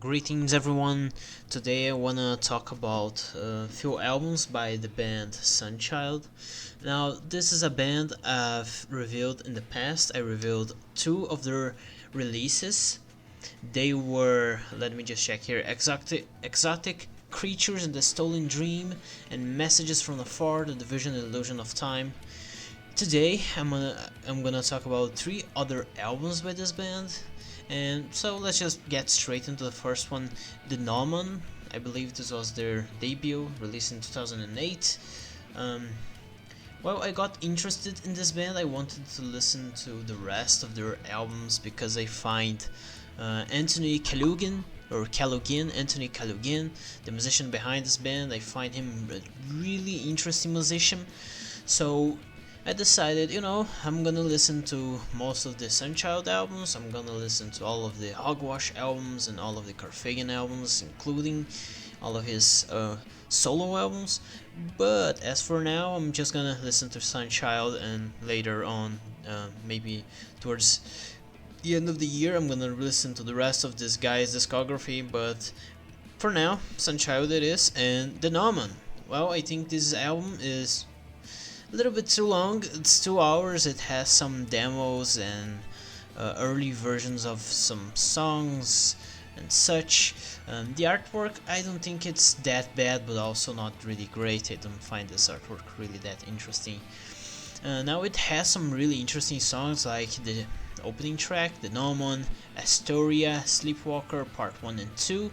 Greetings everyone. Today I wanna talk about a few albums by the band Sunchild. Now this is a band I've reviewed in the past. I reviewed two of their releases. They were, let me just check here, Exotic Creatures in the Stolen Dream and Messages from Afar, The Division and Illusion of Time. Today I'm gonna talk about three other albums by this band. And so let's just get straight into the first one, the Gnomon. I believe this was their debut, released in 2008. Well, I got interested in this band. I wanted to listen to the rest of their albums because I find Anthony Kalugin, Anthony Kalugin, the musician behind this band, I find him a really interesting musician. So I decided, I'm gonna listen to most of the Sunchild albums. I'm gonna listen to all of the Hogwash albums and all of the Carfagan albums, including all of his solo albums. But as for now, I'm just gonna listen to Sunchild, and later on, maybe towards the end of the year, I'm gonna listen to the rest of this guy's discography. But for now, Sunchild it is, and the Gnomon. Well, I think this album is a little bit too long. It's 2 hours. It has some demos and early versions of some songs and such. The artwork, I don't think it's that bad, but also not really great. I don't find this artwork really that interesting. Now it has some really interesting songs, like the opening track, the Gnomon, Astoria, Sleepwalker Part 1 and 2.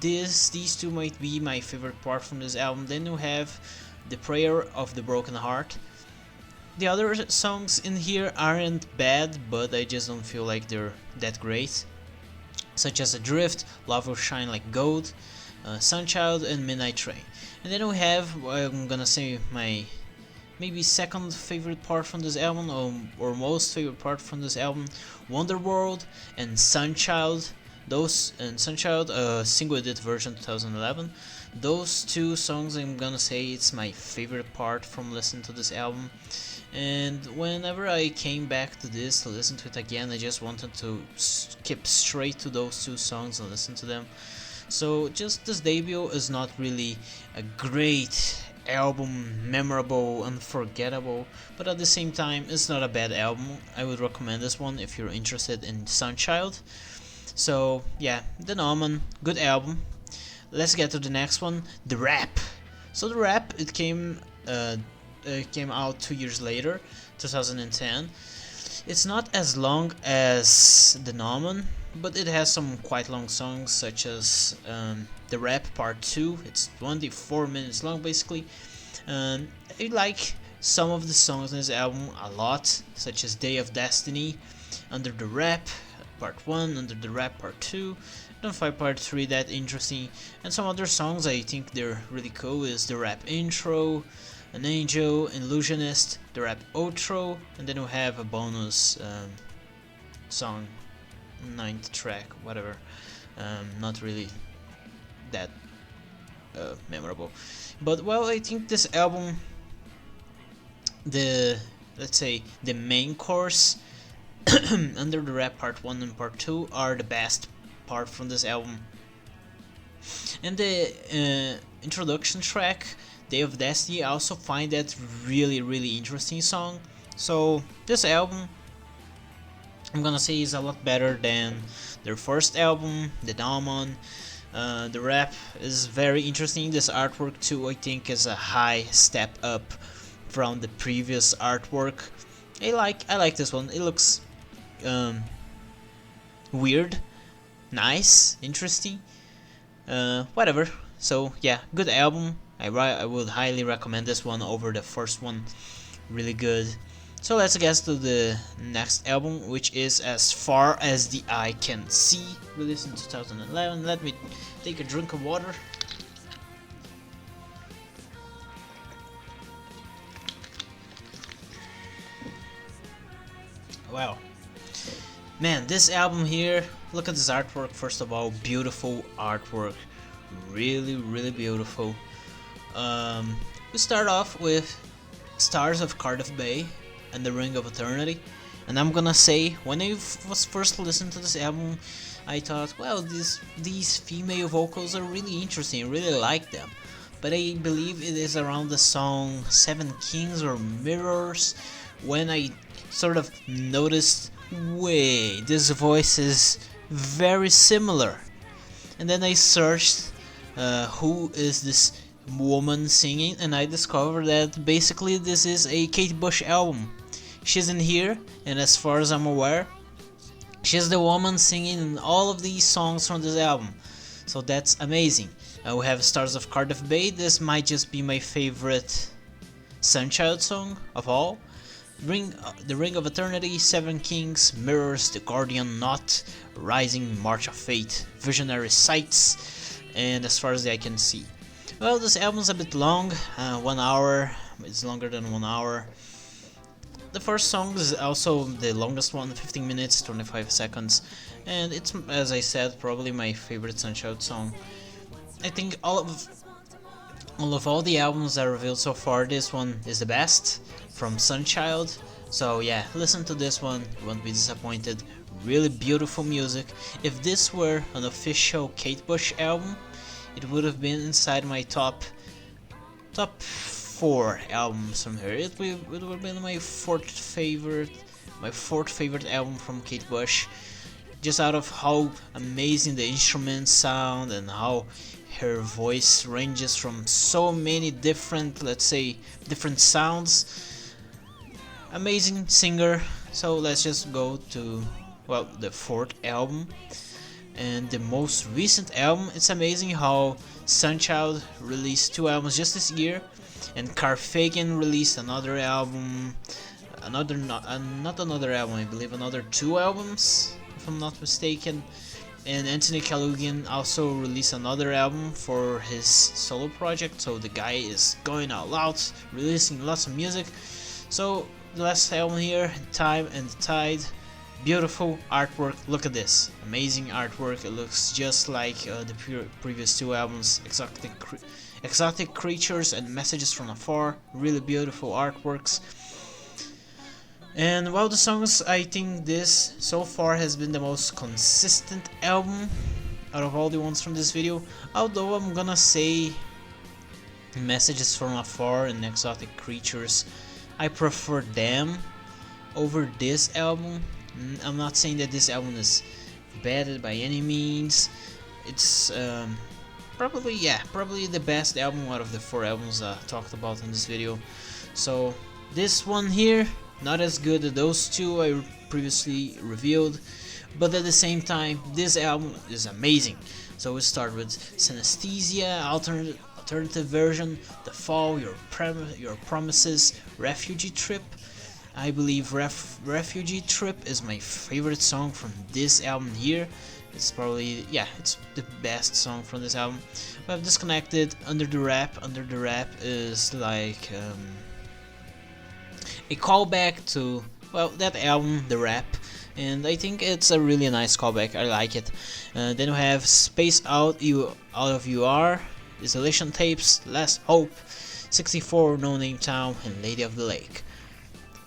These two might be my favorite part from this album. Then you have The Prayer of the Broken Heart. The other songs in here aren't bad, but I just don't feel like they're that great, such as Adrift, Love Will Shine Like Gold, Sunchild, and Midnight Train. And then we have, I'm gonna say, my maybe second favorite part from this album, or most favorite part from this album, Wonderworld and Sunchild. Sunchild, single edit version 2011. Those two songs, I'm gonna say, it's my favorite part from listening to this album. And whenever I came back to this to listen to it again, I just wanted to skip straight to those two songs and listen to them. So just this debut is not really a great album, memorable, unforgettable, but at the same time it's not a bad album. I would recommend this one if you're interested in Sunchild. So yeah, the Gnomon, good album. Let's get to the next one, the Rap. So the Rap, it came out 2 years later, 2010. It's not as long as the Gnomon, but it has some quite long songs, such as the Rap Part 2. It's 24 minutes long basically. I like some of the songs in this album a lot, such as Day of Destiny, Under the Rap Part 1, Under the Rap Part 2. I don't find Part 3 that interesting, and some other songs I think they're really cool is the Rap Intro, An Angel, Illusionist, the Rap Outro, and then we have a bonus song, 9th track, whatever. Not really that memorable, but well, I think this album, let's say the main course, Under the Rap Part 1 and Part 2 are the best part from this album. And the introduction track, Day of Destiny, I also find that really interesting song. So this album, I'm gonna say, is a lot better than their first album, the Gnomon. The rap is very interesting. This artwork too, I think, is a high step up from the previous artwork. I like this one. It looks weird, nice, interesting, whatever. So yeah, good album. I would highly recommend this one over the first one. Really good. So let's get to the next album, which is As Far As the Eye Can See, released in 2011. Let me take a drink of water. Wow. Man, this album here, look at this artwork. First of all, beautiful artwork, really beautiful. We start off with Stars of Cardiff Bay and the Ring of Eternity, and I'm gonna say, when I was first listening to this album, I thought, well, these female vocals are really interesting, I really like them. But I believe it is around the song Seven Kings or Mirrors when I sort of noticed, wait, this voice is very similar. And then I searched who is this woman singing, and I discovered that basically this is a Kate Bush album. She's in here, and as far as I'm aware, she's the woman singing in all of these songs from this album. So that's amazing. We have Stars of Cardiff Bay. This might just be my favorite Sunchild song of all. The Ring of Eternity, Seven Kings, Mirrors, The Guardian Knot, Rising, March of Fate, Visionary Sights, and As Far as the Eye Can See. Well, this album's a bit long, 1 hour, it's longer than 1 hour. The first song is also the longest one, 15 minutes, 25 seconds, and it's, as I said, probably my favorite Sunchild song. I think all of the albums I revealed so far, this one is the best from Sunchild. So yeah, listen to this one, you won't be disappointed. Really beautiful music. If this were an official Kate Bush album, it would have been inside my top 4 albums from her. It would have been my fourth favorite album from Kate Bush. Just out of how amazing the instruments sound and how her voice ranges from so many different, let's say, different sounds. Amazing singer. So let's just go to, well, the 4th album and the most recent album. It's amazing how Sunchild released 2 albums just this year, and Carfagan released another album, not another album, I believe another 2 albums if I'm not mistaken. And Anthony Kalugian also released another album for his solo project, so the guy is going all out, releasing lots of music. So the last album here, Time and the Tide, beautiful artwork. Look at this, amazing artwork. It looks just like the previous 2 albums. Exotic creatures and messages from afar, really beautiful artworks. And while the songs, I think this so far has been the most consistent album out of all the ones from this video. Although I'm gonna say Messages from Afar and Exotic Creatures, I prefer them over this album. I'm not saying that this album is bad by any means. It's probably the best album out of the 4 albums I talked about in this video. So this one here, not as good as those 2 I previously revealed, but at the same time, this album is amazing. So we start with Synesthesia, alternative version, The Fall, Your Promises, Refugee Trip. I believe Refugee Trip is my favorite song from this album here. It's probably, it's the best song from this album. We have Disconnected, Under the Wrap. Under the Wrap is like a callback to, well, that album, The Rap, and I think it's a really nice callback. I like it. Then we have Space Out of You Are, Isolation Tapes, Last Hope, 64, No Name Town, and Lady of the Lake.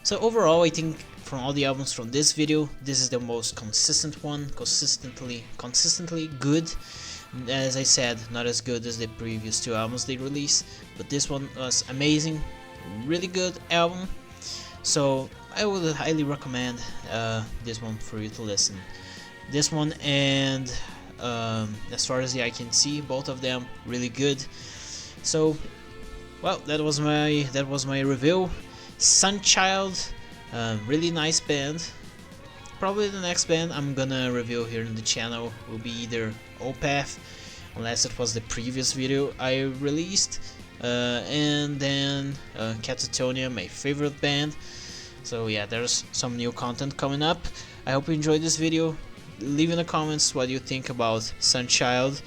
So overall, I think from all the albums from this video, this is the most consistent one, consistently good. As I said, not as good as the previous 2 albums they released, but this one was amazing, really good album. So I would highly recommend this one for you to listen. This one and As Far as the Eye Can See, both of them really good. So, well, that was my review. Sunchild, really nice band. Probably the next band I'm gonna review here in the channel will be either Opeth, unless it was the previous video I released, and then Catatonia, my favorite band. So yeah, there's some new content coming up. I hope you enjoyed this video. Leave in the comments what you think about Sunchild,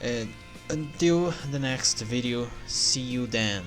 and until the next video, see you then.